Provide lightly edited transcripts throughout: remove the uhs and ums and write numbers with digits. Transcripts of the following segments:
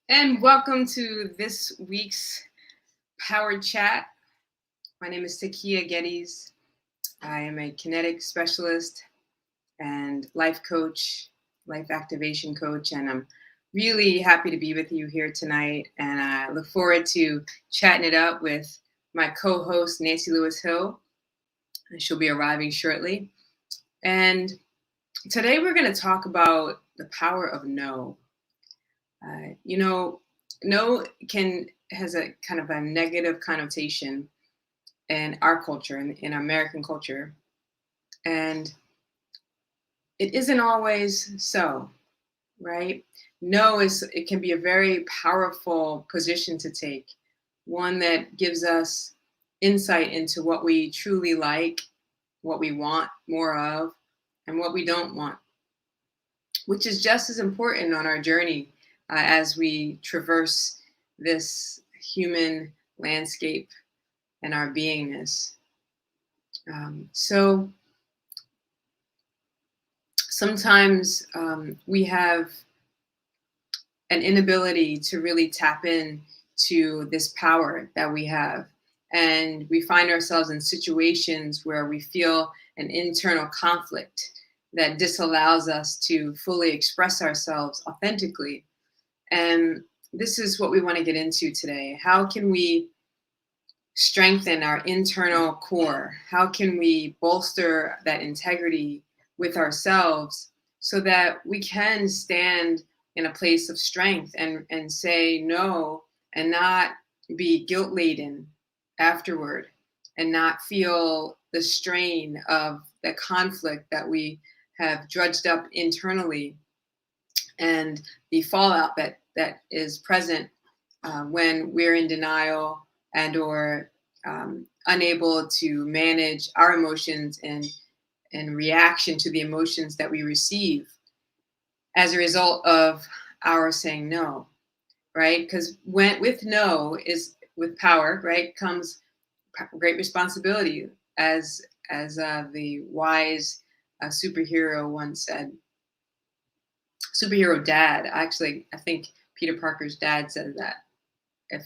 And welcome to this week's Powered Chat. My name is Takia Geddes. I am a kinetic specialist and life coach, life activation coach, and I'm really happy to be with you here tonight. And I look forward to chatting it up with my co host, Nancy Lewis Hill. She'll be arriving shortly. And today we're going to talk about the power of no. You know, no can has a kind of a negative connotation in our culture, in American culture, and it isn't always so, right? No is it can be a very powerful position to take, one that gives us insight into what we truly like, what we want more of, and what we don't want, which is just as important on our journey as we traverse this human landscape and our beingness. So sometimes we have an inability to really tap in to this power that we have. And we find ourselves in situations where we feel an internal conflict that disallows us to fully express ourselves authentically. And this is what we want to get into today. How can we strengthen our internal core? How can we bolster that integrity with ourselves so that we can stand in a place of strength and say no and not be guilt laden afterward and not feel the strain of the conflict that we have drudged up internally and the fallout that is present when we're in denial and or unable to manage our emotions and in reaction to the emotions that we receive as a result of our saying no, right? Because when with no is with power, right, comes great responsibility, as the wise superhero once said. Superhero dad, actually, I think Peter Parker's dad said that. If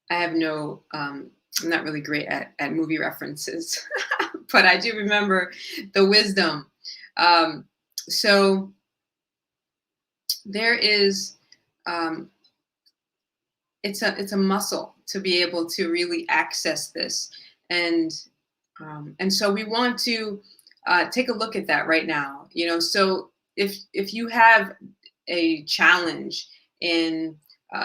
I have no, I'm not really great at movie references, but I do remember the wisdom. So there is, um, it's a muscle to be able to really access this, and and so we want to take a look at that right now. So if you have a challenge in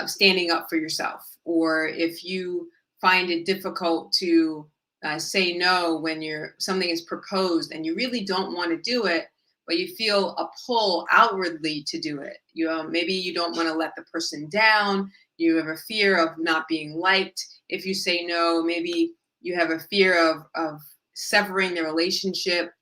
standing up for yourself, or if you find it difficult to say no when something is proposed and you really don't want to do it, but you feel a pull outwardly to do it. Maybe you don't want to let the person down. You have a fear of not being liked if you say no. Maybe you have a fear of severing the relationship.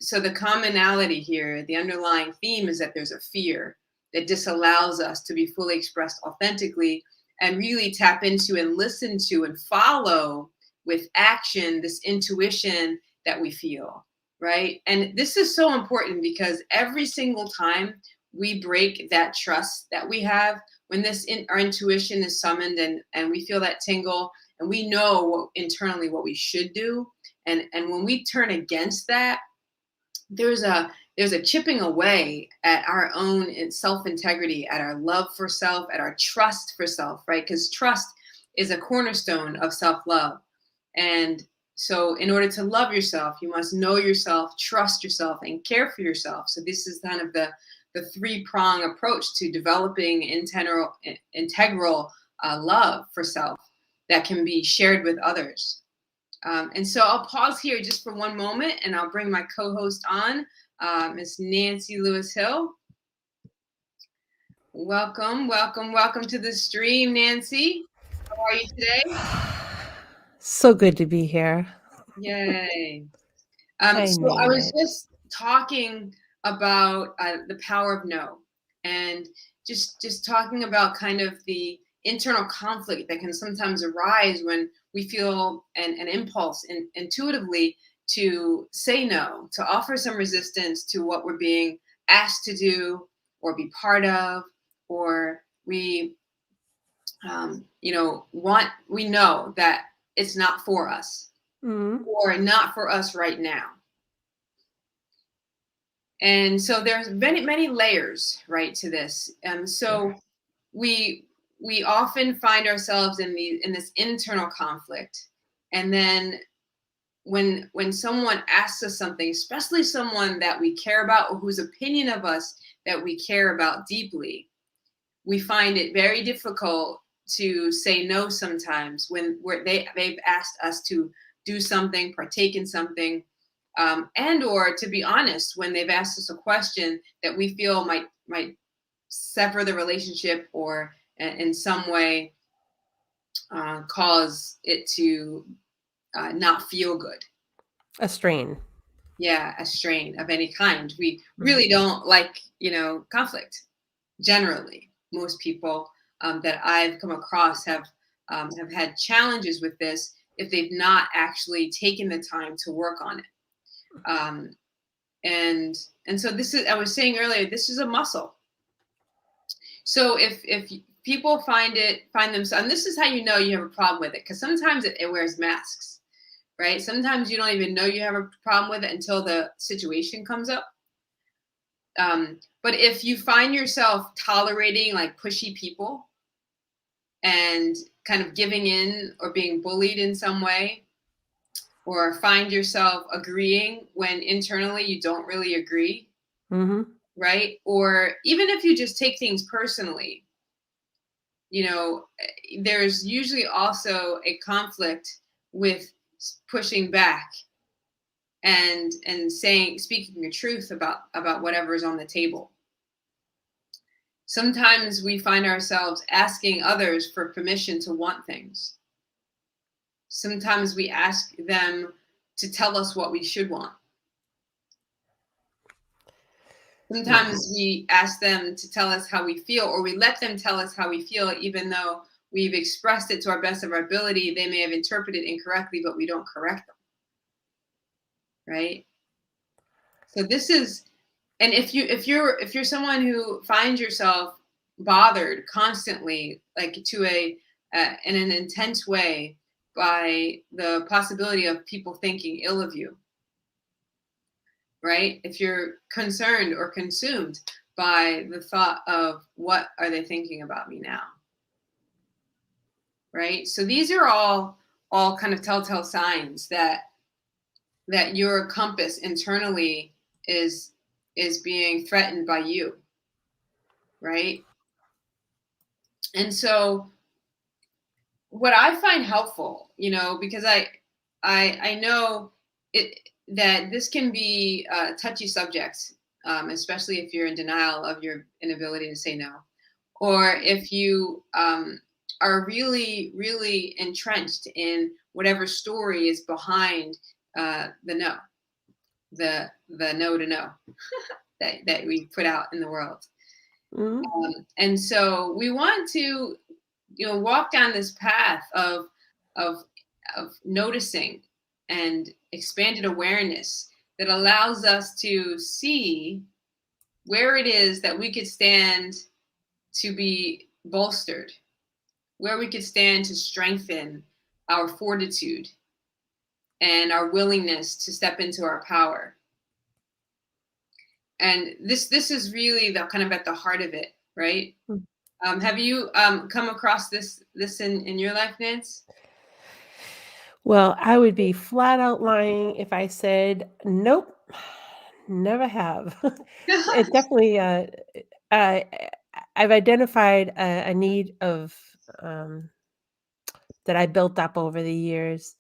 So the commonality here, the underlying theme is that there's a fear that disallows us to be fully expressed authentically and really tap into and listen to and follow with action this intuition that we feel, right? And this is so important because every single time we break that trust that we have, when our intuition is summoned and we feel that tingle and we know internally what we should do, and when we turn against that, there's a chipping away at our own self integrity, at our love for self, at our trust for self, right? Because trust is a cornerstone of self love. And so, in order to love yourself, you must know yourself, trust yourself, and care for yourself. So, this is kind of the three-prong approach to developing integral love for self that can be shared with others. And so I'll pause here just for one moment and I'll bring my co-host on, Miss Nancy Lewis Hill. Welcome, welcome, welcome to the stream, Nancy. How are you today? So good to be here. Yay. I So I made was it. just talking about the power of no, and just talking about kind of the internal conflict that can sometimes arise when we feel an impulse intuitively to say no, to offer some resistance to what we're being asked to do or be part of, or we we know that it's not for us Mhm. or not for us right now. And so there's many layers, right, to this. Yeah. So we we often find ourselves in this internal conflict, and then when someone asks us something, especially someone that we care about or whose opinion of us that we care about deeply, we find it very difficult to say no sometimes when they've asked us to do something, partake in something, and or to be honest, when they've asked us a question that we feel might sever the relationship or in some way cause it to not feel good. A strain. Yeah, a strain of any kind. We Mhm. really don't like, conflict. Generally, most people that I've come across have had challenges with this if they've not actually taken the time to work on it. Um, and and so this is, I was saying earlier, this is a muscle. So if people find themselves, and this is how you know you have a problem with it, because sometimes it wears masks, right? Sometimes you don't even know you have a problem with it until the situation comes up. But if you find yourself tolerating like pushy people and kind of giving in or being bullied in some way, or find yourself agreeing when internally you don't really agree, Mhm. right? Or even if you just take things personally, there's usually also a conflict with pushing back and speaking the truth about whatever is on the table. Sometimes we find ourselves asking others for permission to want things. Sometimes we ask them to tell us what we should want. Yeah. Sometimes we ask them to tell us how we feel, or we let them tell us how we feel, even though we've expressed it to our best of our ability. They may have interpreted incorrectly, but we don't correct them, right? So this is, and if you're someone who finds yourself bothered constantly, like to in an intense way, by the possibility of people thinking ill of you, right? If you're concerned or consumed by the thought of what are they thinking about me now, right? So these are all kind of telltale signs that your compass internally is is being threatened by you, right? And so what I find helpful, because I know it that this can be a touchy subject, especially if you're in denial of your inability to say no, or if you are really entrenched in whatever story is behind the no to no that we put out in the world. Mhm. And so we want to walk down this path of of noticing and expanded awareness that allows us to see where it is that we could stand to be bolstered, where we could stand to strengthen our fortitude and our willingness to step into our power. And this is really the kind of at the heart of it, right? Mm. Have you come across this in your life, Nance? Well, I would be flat out lying if I said, "Nope, never have." It definitely, uh, I've identified a need of, um, that I built up over the years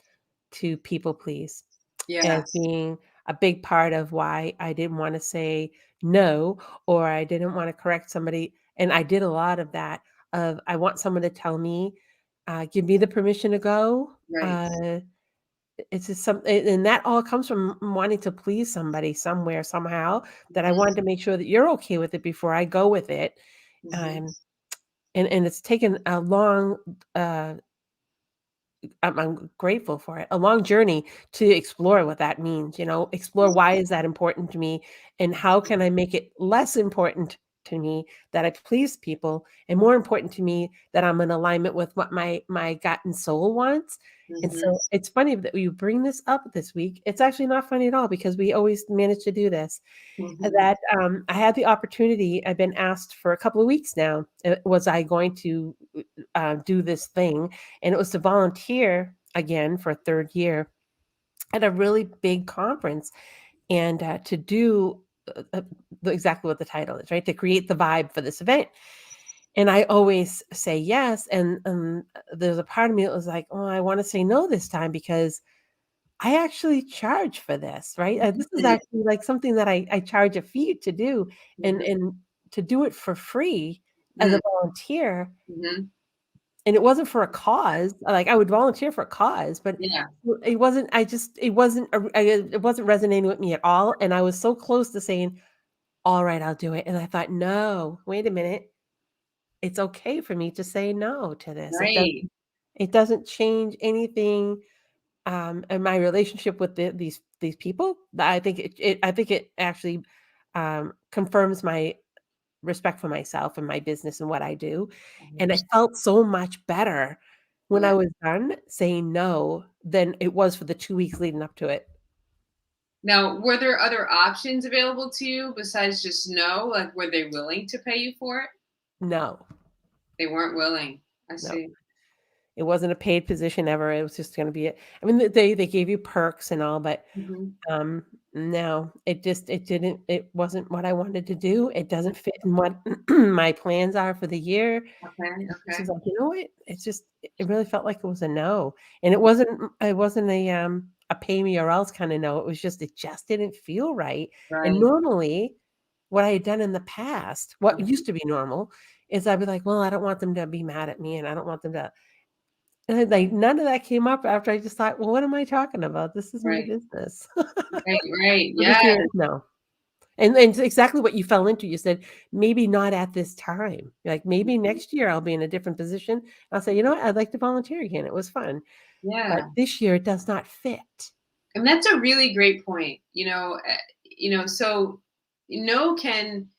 to people please as Yes. being a big part of why I didn't wanna say no, or I didn't wanna correct somebody, and I did a lot of that, of I want someone to tell me, "Give me the permission to go," Right. it's just and that all comes from wanting to please somebody somewhere, somehow, that I wanted Mhm, to make sure that you're okay with it before I go with it, mhm. um, and it's taken a long, uh I'm grateful for it, a long journey to explore what that means, explore why is that important to me, and how can I make it less important to me that I please people, and more important to me that I'm in alignment with what my gut and soul wants. And Mhm. so it's funny that you bring this up this week. It's actually not funny at all because we always manage to do this. Mhm. That I had the opportunity. I've been asked for a couple of weeks now. Was I going to do this thing? And it was to volunteer again for a third year at a really big conference, and to do exactly what the title is, right? To create the vibe for this event. And I always say yes. And there's a part of me that was like, oh, I want to say no this time because I actually charge for this, right? This is Mhm. actually like something that I charge a fee to do, and Mhm. to do it for free as Mm. a volunteer. Mhm. And it wasn't for a cause. Like I would volunteer for a cause, but Yeah. it wasn't. It wasn't. It wasn't resonating with me at all. And I was so close to saying, "All right, I'll do it." And I thought, "No, wait a minute. It's okay for me to say no to this. It doesn't. Right. It doesn't change anything in my relationship with these people. I think I think it actually confirms my respect for myself and my business and what I do. And I 100%. felt so much better when Yeah. I was done saying no than it was for the 2 weeks leading up to it. Now, were there other options available to you besides just no? Like, were they willing to pay you for it? No, They weren't willing. I no. see. It wasn't a paid position ever. It was just going to be it. I mean, they gave you perks and all, but Mhm. no, it didn't it wasn't what I wanted to do. It doesn't fit in what my plans are for the year. Okay. This is Okay. like, you know what? It's just it really felt like it was a no. And it wasn't a pay me or else kind of no. It just didn't feel right. And Right. normally what I had done in the past, what Mhm. used to be normal, is I'd be like, well, I don't want them to be mad at me and I don't want them to and then, like, none of that came up after I just thought, "Well, what am I talking about? This is my Right. business." Right. Right. So Yeah. this year, no. And it's exactly what you fell into. You said, "Maybe not at this time." Like, "Maybe next year I'll be in a different position." I'll say, "You know what? I'd like to volunteer again. It was fun." But Yeah. this year it does not fit. And that's a really great point. So no can.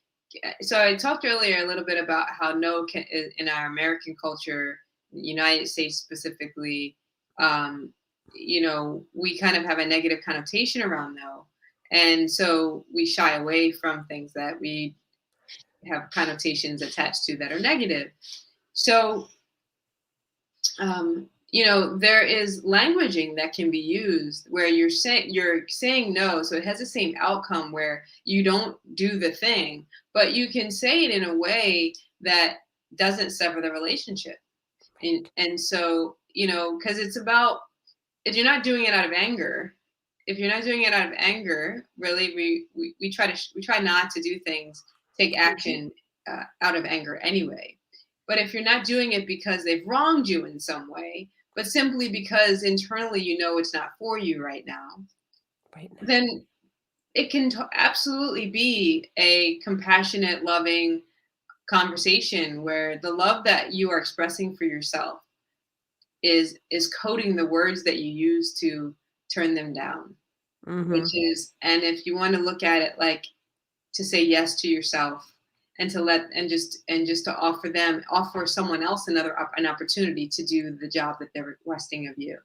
So I talked earlier a little bit about how no can in our American culture, United States specifically. Um, we kind of have a negative connotation around no, and so we shy away from things that we have connotations attached to that are negative. So there is languaging that can be used where you're saying no, so it has the same outcome where you don't do the thing, but you can say it in a way that doesn't sever the relationship. And so, because it's about, if you're not doing it out of anger, if you're not doing it out of anger, really, we try not to do things, take Mhm. action out of anger anyway. But if you're not doing it because they've wronged you in some way, but simply because internally you know it's not for you right now, Right now. then it can absolutely be a compassionate, loving conversation where the love that you are expressing for yourself is coding the words that you use to turn them down. Which Mhm. is, and if you want to look at it like, to say yes to yourself, and to let and just to offer someone else an opportunity to do the job that they're requesting of you,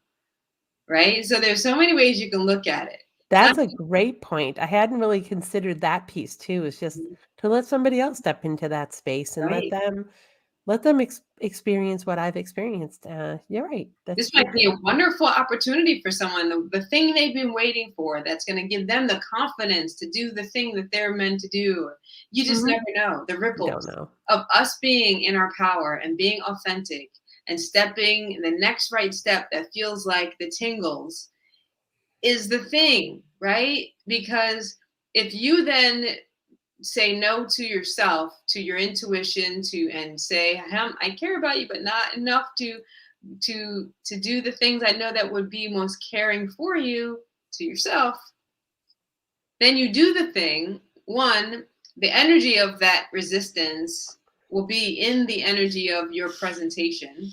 right? So there's so many ways you can look at it. That's a great point. I hadn't really considered that piece too. It's just to let somebody else step into that space and Right. let them experience what I've experienced. You're right. That's This good. might be a wonderful opportunity for someone, the thing they've been waiting for, that's going to give them the confidence to do the thing that they're meant to do. You just Mhm. never know. The You don't ripples know. of us being in our power and being authentic and stepping the next right step that feels like the tingles is the thing, right? Because if you then say no to yourself, to your intuition, and say, I care about you, but not enough to do the things I know that would be most caring for you, to yourself, then you do the thing. One, the energy of that resistance will be in the energy of your presentation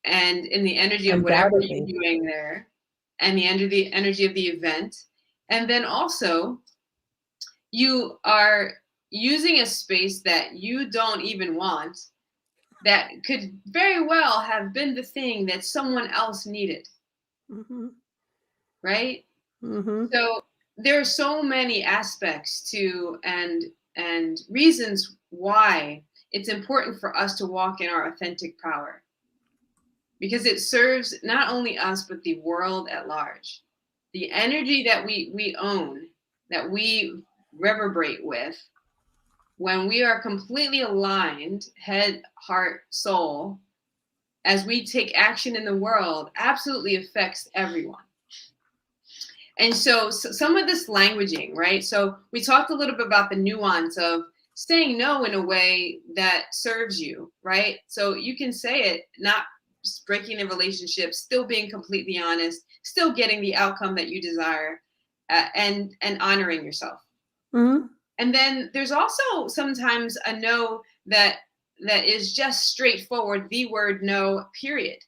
and in the energy of whatever you're Undoubtedly. doing there, and the energy of the event. And then also you are using a space that you don't even want, that could very well have been the thing that someone else needed, Mhm. right? Mhm. So there are so many aspects to and reasons why it's important for us to walk in our authentic power, because it serves not only us but the world at large. The energy that we own, that we reverberate with, when we are completely aligned, head, heart, soul, as we take action in the world, absolutely affects everyone. And so some of this languaging, right? So we talked a little bit about the nuance of saying no in a way that serves you, right? So you can say it, not breaking the relationship, still being completely honest, still getting the outcome that you desire, and honoring yourself. Mhm. And then there's also sometimes a no that is just straightforward, the word no, period,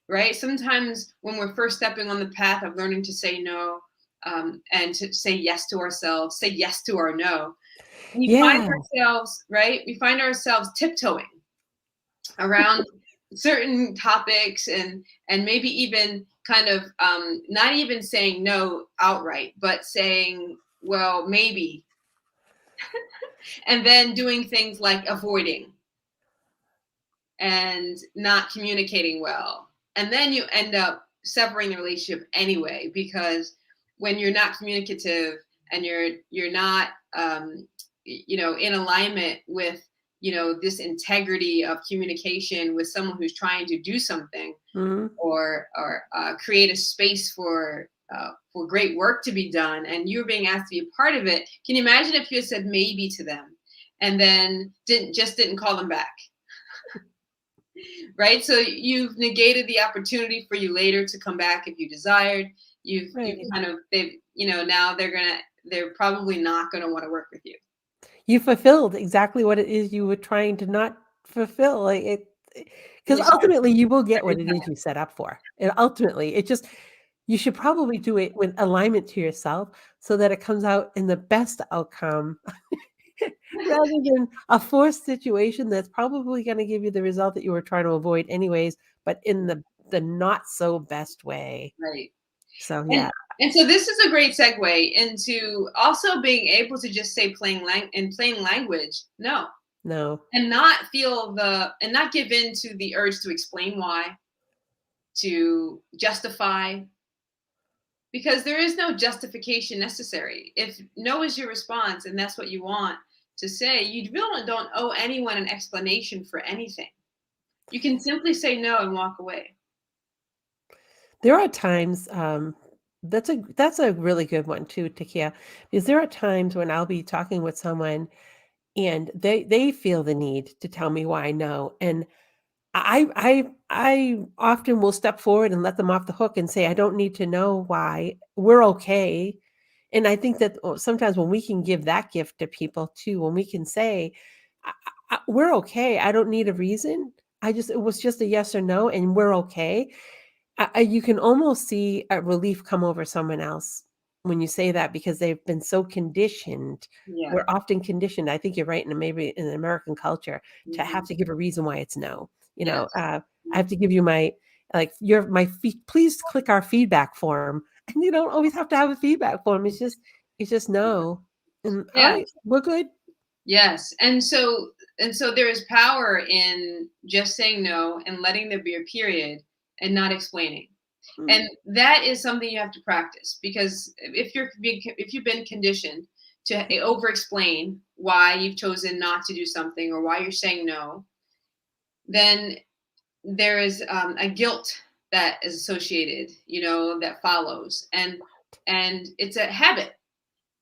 right? Sometimes when we're first stepping on the path of learning to say no, and to say yes to ourselves, say yes to our no, we find Yeah. ourselves, right? We find ourselves tiptoeing around certain topics, and maybe even kind of not even saying no outright, but saying, well, maybe, and then doing things like avoiding and not communicating well. And then you end up severing the relationship anyway, because when you're not communicative and you're not in alignment with this integrity of communication with someone who's trying to do something, Mhm. or create a space for great work to be done, and you're being asked to be a part of it. Can you imagine if you had said maybe to them and then didn't call them back? Right? So you've negated the opportunity for you later to come back if you desired. You've Right. kind of they've now they're probably not gonna want to work with you. You fulfilled exactly what it is you were trying to not fulfill, like, it because Yeah, ultimately you will get every what it is you set up for, and ultimately, it just you should probably do it with alignment to yourself so that it comes out in the best outcome time. rather than a forced situation that's probably gonna give you the result that you were trying to avoid anyways, but in the not so best way. Right. So, And yeah, and so this is a great segue into also being able to just say in plain language, no, no. and not not give in to the urge to explain why, to justify, because there is no justification necessary. If no is your response and that's what you want to say, you really don't owe anyone an explanation for anything. You can simply say no and walk away. There are times, that's a really good one too, Takia, because there are times when I'll be talking with someone and they feel the need to tell me why no, and I often will step forward and let them off the hook and say, "I don't need to know why. We're okay." And I think that sometimes when we can give that gift to people too, when we can say, "We're okay. I don't need a reason. It was just a yes or no, and we're okay." You can almost see a relief come over someone else when you say that because they've been so conditioned. Yeah. We're often conditioned, I think you're right, and maybe in American culture, to have Mhm. to give a reason why it's no. Yes. I have to give you my like your my please click our feedback form. And you don't always have to have a feedback form. It's just no. And all Yeah. right, we're good. Yes. And so there is power in just saying no and letting there be a period and not explaining. Mm, And that is something you have to practice, because if you've been conditioned to over explain why you've chosen not to do something or why you're saying no, then there is a guilt that is associated, that follows, and it's a habit.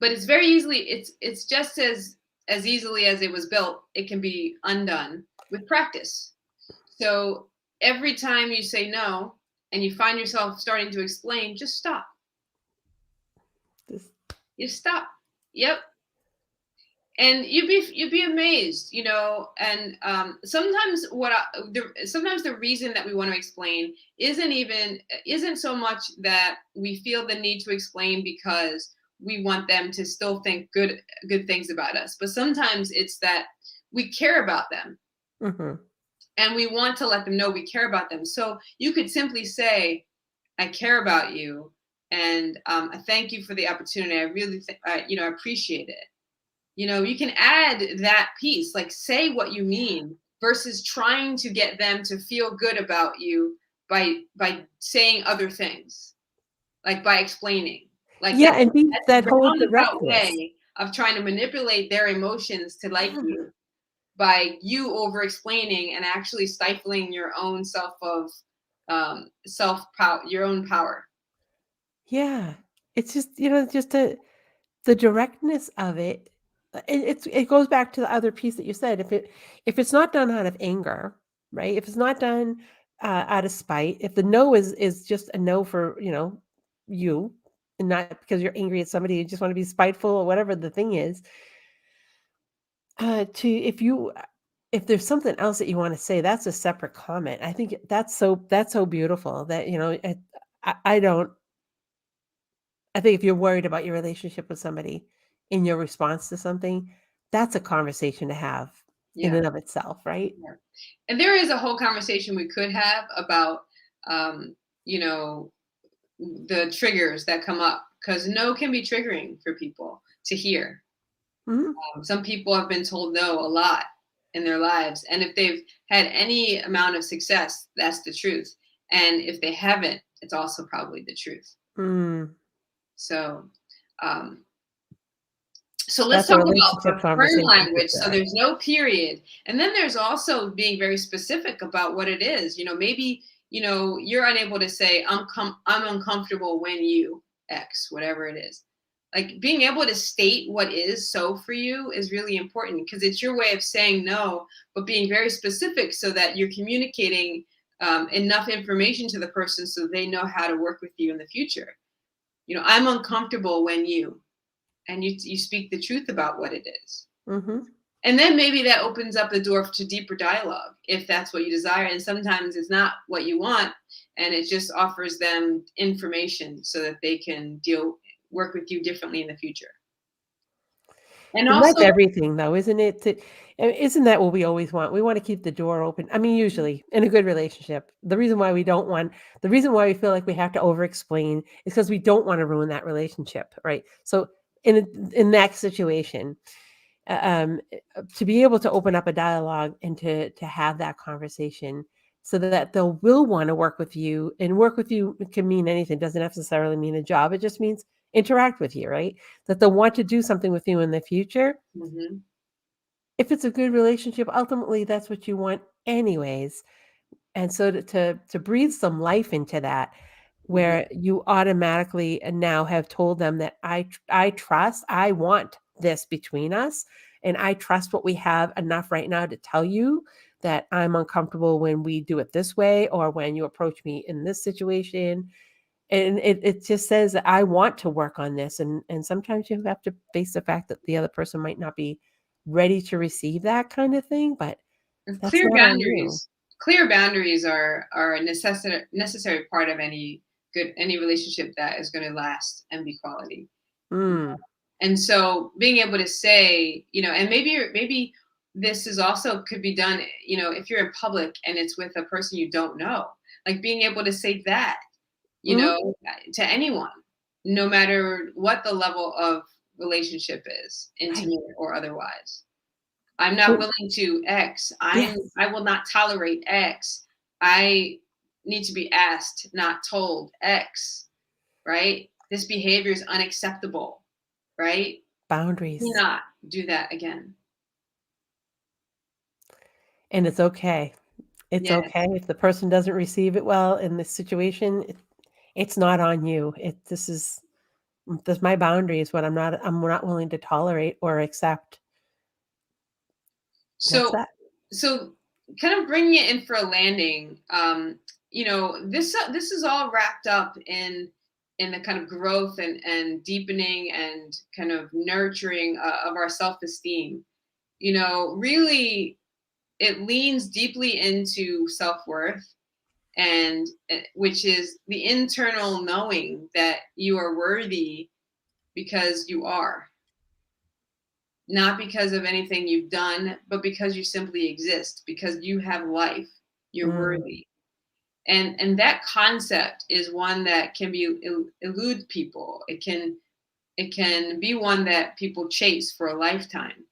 But it's very easily it's just as easily as it was built, it can be undone with practice. So every time you say no and you find yourself starting to explain, just stop. this You stop. Yep. And you'd be amazed, and sometimes sometimes the reason that we want to explain isn't so much that we feel the need to explain because we want them to still think good things about us. But sometimes it's that we care about them Mhm. and we want to let them know we care about them. So you could simply say, I care about you, and I thank you for the opportunity. I really, appreciate it. You can add that piece, like say what you mean versus trying to get them to feel good about you by saying other things, like by explaining. Like Yeah, and be that's that a whole roundabout directness. way of trying to manipulate their emotions to like you by you over explaining and actually stifling your own self power, your own power. Yeah. It's just, just the directness of it. It goes back to the other piece that you said. If it's not done out of anger, right? If it's not done out of spite, if the no is just a no for, you, and not because you're angry at somebody, you just want to be spiteful or whatever the thing is, to if there's something else that you wanna say, that's a separate comment. I think that's so beautiful that, I don't I think if you're worried about your relationship with somebody in your response to something, that's a conversation to have in Yeah. and of itself, right? Yeah. And there is a whole conversation we could have about, um, you know, the triggers that come up because no can be triggering for people to hear. Mhm. Some people have been told no a lot in their lives, and if they've had any amount of success, that's the truth. And if they haven't, it's also probably the truth. Mm. So, um, so let's That's a talk about relationship preferred conversation for language. So sure. there's no period. And then there's also being very specific about what it is. Maybe, you're unable to say, I'm uncomfortable when you X, whatever it is. Like being able to state what is so for you is really important because it's your way of saying no, but being very specific so that you're communicating enough information to the person so they know how to work with you in the future. I'm uncomfortable when and you speak the truth about what it is. Mhm. And then maybe that opens up the door to deeper dialogue if that's what you desire. And sometimes it's not what you want, and it just offers them information so that they can work with you differently in the future. And And that's also, everything though, isn't it? Isn't that what we always want? We wanna keep the door open. I mean, usually in a good relationship. The reason why we feel like we have to over explain is because we don't wanna ruin that relationship, right? So in that situation, to be able to open up a dialogue and to have that conversation so that they will want to work with you, and work with you can mean anything, doesn't necessarily mean a job, it just means interact with you, right? That they'll want to do something with you in the future. mhm, If it's a good relationship, ultimately that's what you want anyways. And so to breathe some life into that, mhm, where you automatically now have told them that I trust, I want this between us, and I trust what we have enough right now to tell you that I'm uncomfortable when we do it this way or when you approach me in this situation. And it just says that I want to work on this. And sometimes you have to face the fact that the other person might not be ready to receive that kind of thing, but and that's not on you. clear boundaries are a necessary part of any relationship that is going to last and be quality. Mm. And so being able to say, and maybe this is also could be done, if you're in public and it's with a person you don't know, like being able to say that, Mhm. to anyone, no matter what the level of relationship is, Right. intimate or otherwise. I'm not Well, willing to X. yes. I will not tolerate X. I need to be asked, not told X, right? This behavior is unacceptable, right? Do Boundaries. not do that again. And it's okay. It's Yeah. okay if the person doesn't receive it well in this situation, it's not on you. This my boundary is what I'm not willing to tolerate or accept. That's So that. so kind of bringing it in for a landing, this is all wrapped up in the kind of growth and deepening and kind of nurturing of our self-esteem. Really it leans deeply into self-worth and which is the internal knowing that you are worthy because you are, not because of anything you've done, but because you simply exist, because you have life, you're Mm, worthy. And that concept is one that can be elude people. It can be one that people chase for a lifetime.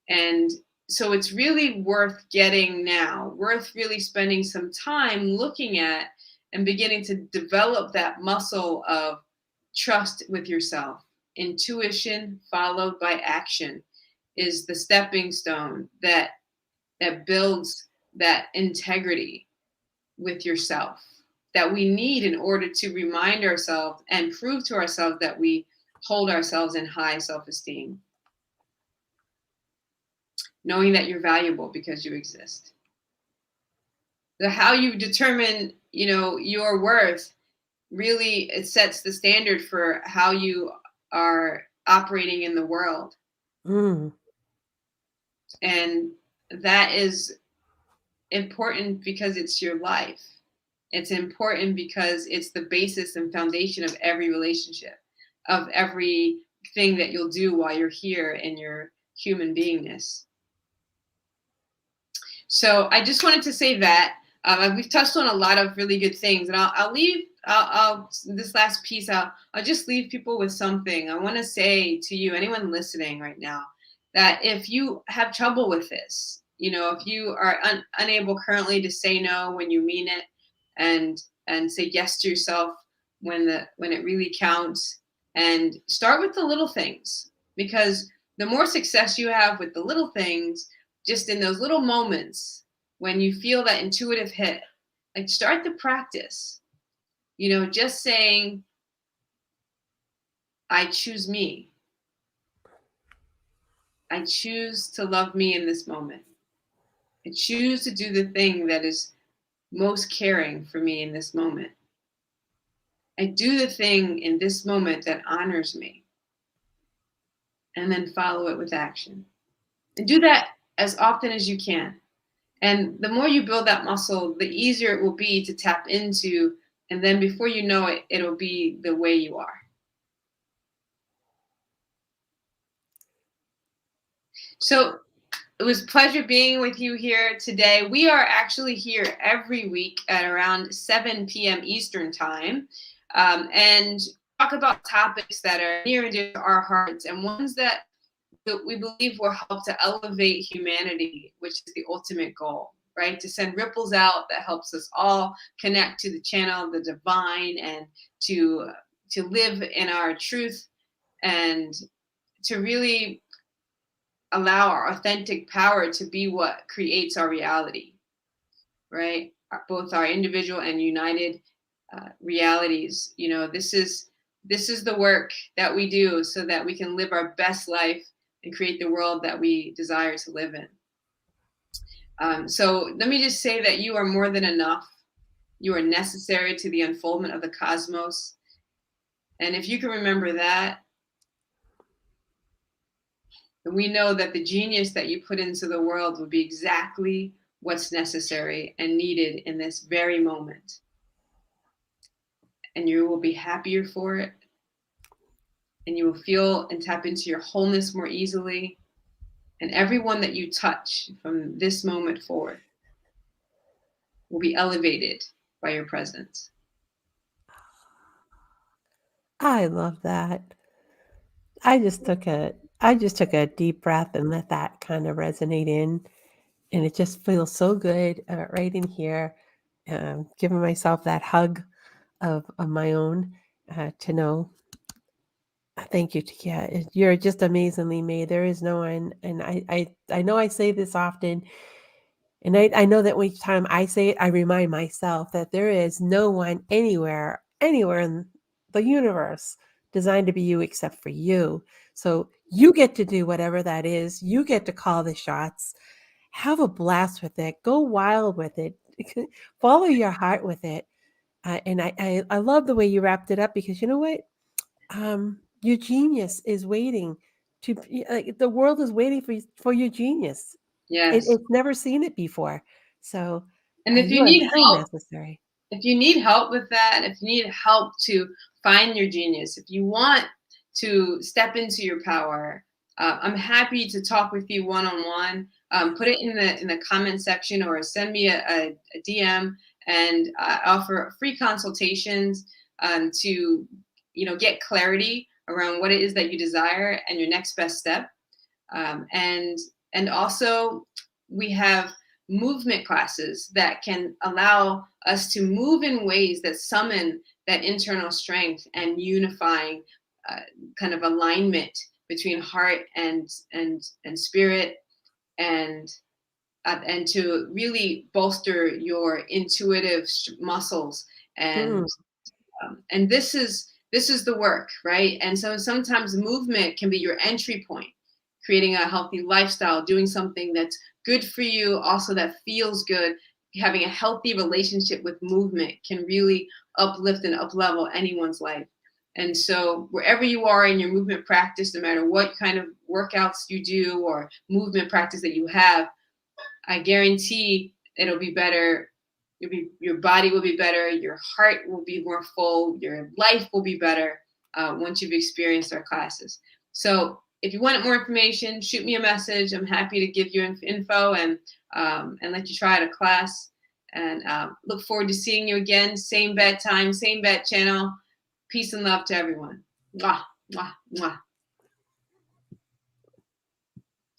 And so it's really worth getting now, worth really spending some time looking at and beginning to develop that muscle of trust with yourself. Intuition followed by action is the stepping stone that builds that integrity with yourself that we need in order to remind ourselves and prove to ourselves that we hold ourselves in high self-esteem, knowing that you're valuable because you exist. The how you determine, your worth, really it sets the standard for how you are operating in the world. mm. And that is important because it's your life. It's important because it's the basis and foundation of every relationship, of everything that you'll do while you're here in your human beingness. So I just wanted to say that we've touched on a lot of really good things, and I'll leave. I'll this last piece. I'll just leave people with something. I want to say to you, anyone listening right now, that if you have trouble with this, if you are unable currently to say no when you mean it, and say yes to yourself when it really counts, and start with the little things, because the more success you have with the little things, just in those little moments when you feel that intuitive hit, like start the practice, just saying, I choose me. I choose to love me in this moment. I choose to do the thing that is most caring for me in this moment. I do the thing in this moment that honors me, and then follow it with action. And do that as often as you can. And the more you build that muscle, the easier it will be to tap into. And then before you know it, it'll be the way you are. So it was a pleasure being with you here today. We are actually here every week at around 7 p.m. Eastern time, and talk about topics that are near and dear to our hearts, and ones that we believe will help to elevate humanity, which is the ultimate goal, right? To send ripples out that helps us all connect to the channel of the divine, and to live in our truth, and to really allow our authentic power to be what creates our reality, right? Both our individual and united realities. This is the work that we do so that we can live our best life and create the world that we desire to live in. So let me just say that you are more than enough. You are necessary to the unfoldment of the cosmos. And if you can remember that, then we know that the genius that you put into the world will be exactly what's necessary and needed in this very moment. And you will be happier for it. And you will feel and tap into your wholeness more easily. And everyone that you touch from this moment forward will be elevated by your presence. I love that. I just took a deep breath and let that kind of resonate in, and it just feels so good, right in here, giving myself that hug of my own, to know. Thank you. Yeah, you're just amazingly made. There is no one, and I know I say this often, and I know that each time I say it, I remind myself that there is no one anywhere in the universe designed to be you except for you. So you get to do whatever that is. You get to call the shots. Have a blast with it. Go wild with it. Follow your heart with it. And I love the way you wrapped it up, because you know what? Your genius is waiting like, the world is waiting for your genius. Yes. It's never seen it before. So, And if you you are need so help, necessary. if you need help with that, if you need help to find your genius, if you want to step into your power, I'm happy to talk with you one-on-one. Put it in the comment section or send me a DM, and I offer free consultations to get clarity around what it is that you desire and your next best step. Um, and and also we have movement classes that can allow us to move in ways that summon that internal strength and unifying uh, kind of alignment between heart and spirit, and and to really bolster your intuitive muscles. Mm, And this is the work, right? And so sometimes movement can be your entry point, creating a healthy lifestyle, doing something that's good for you, also that feels good. Having a healthy relationship with movement can really uplift and uplevel anyone's life. And so wherever you are in your movement practice, no matter what kind of workouts you do or movement practice that you have, I guarantee it'll be better. Your body will be better. Your heart will be more full. Your life will be better once you've experienced our classes. So if you want more information, shoot me a message. I'm happy to give you info and let you try out a class. And look forward to seeing you again. Same bad time, same bad channel. Peace and love to everyone. Mwah, mwah, mwah.